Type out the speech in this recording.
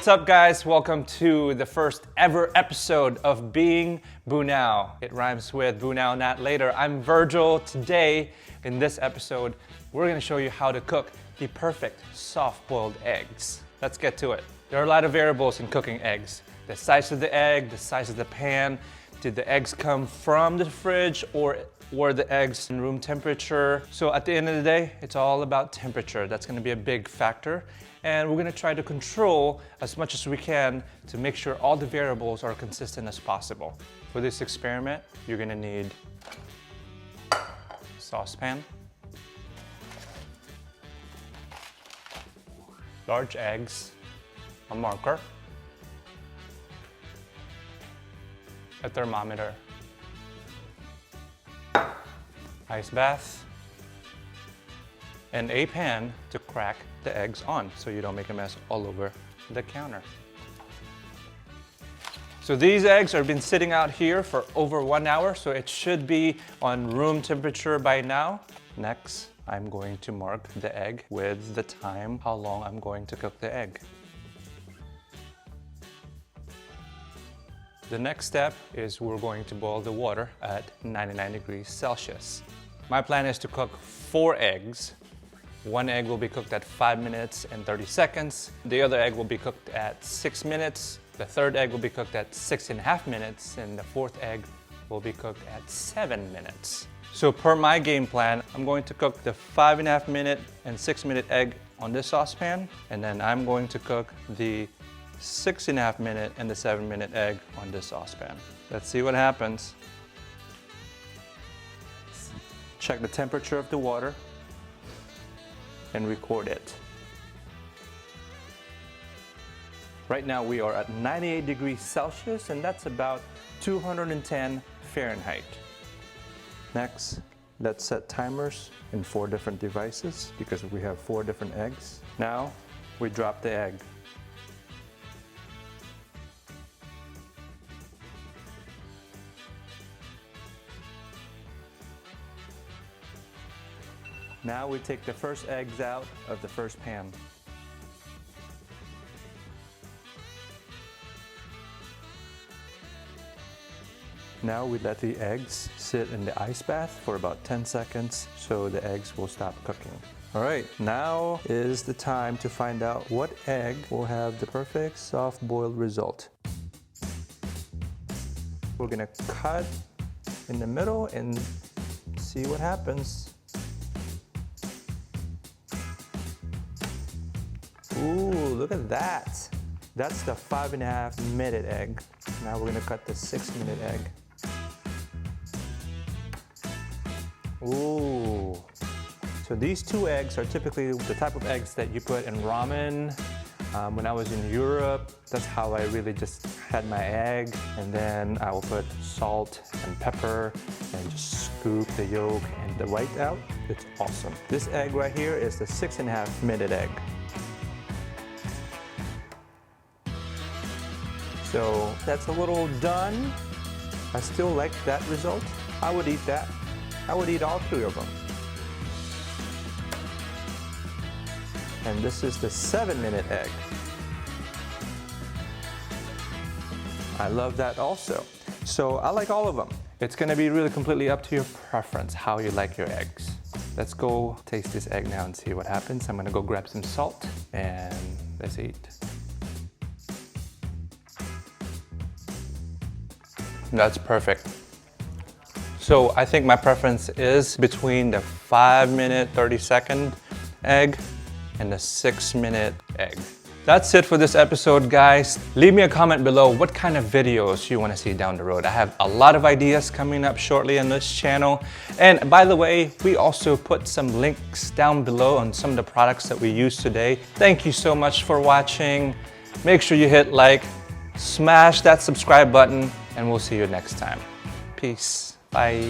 What's up, guys? Welcome to the first ever episode of Being Bunao. It rhymes with Bunao Not Later. I'm Virgil. Today, in this episode, we're going to show you how to cook the perfect soft-boiled eggs. Let's get to it. There are a lot of variables in cooking eggs. The size of the egg, the size of the pan. Did the eggs come from the fridge or were the eggs in room temperature? So at the end of the day, it's all about temperature. That's going to be a big factor. And we're going to try to control as much as we can to make sure all the variables are consistent as possible. For this experiment, you're going to need a saucepan, large eggs, a marker, a thermometer, ice bath, and a pan to crack the eggs on so you don't make a mess all over the counter. So these eggs have been sitting out here for over 1 hour, so it should be on room temperature by now. Next, I'm going to mark the egg with the time, how long I'm going to cook the egg. The next step is we're going to boil the water at 99 degrees Celsius. My plan is to cook 4 eggs. 1 egg will be cooked at 5 minutes and 30 seconds. The other egg will be cooked at 6 minutes. The third egg will be cooked at 6.5 minutes. And the fourth egg will be cooked at 7 minutes. So per my game plan, I'm going to cook the 5.5 minute and 6 minute egg on this saucepan. And then I'm going to cook the 6.5 minute and the 7 minute egg on this saucepan. Let's see what happens. Check the temperature of the water and record it. Right now we are at 98 degrees Celsius and that's about 210 Fahrenheit. Next, let's set timers in 4 different devices because we have 4 different eggs. Now we drop the egg. Now we take the first eggs out of the first pan. Now we let the eggs sit in the ice bath for about 10 seconds so the eggs will stop cooking. All right, now is the time to find out what egg will have the perfect soft-boiled result. We're gonna cut in the middle and see what happens. Ooh, look at that. That's the 5.5 minute egg. Now we're gonna cut the 6 minute egg. Ooh. So these 2 eggs are typically the type of eggs that you put in ramen. When I was in Europe, that's how I really just had my egg. And then I will put salt and pepper and just scoop the yolk and the white out. It's awesome. This egg right here is the 6.5 minute egg. So that's a little done. I still like that result. I would eat that. I would eat all 3 of them. And this is the 7 minute egg. I love that also. So I like all of them. It's gonna be really completely up to your preference, how you like your eggs. Let's go taste this egg now and see what happens. I'm gonna go grab some salt and let's eat. That's perfect. So I think my preference is between the 5 minute, 30 second egg and the 6 minute egg. That's it for this episode, guys. Leave me a comment below what kind of videos you want to see down the road. I have a lot of ideas coming up shortly on this channel. And by the way, we also put some links down below on some of the products that we use today. Thank you so much for watching. Make sure you hit like, smash that subscribe button, and we'll see you next time. Peace. Bye.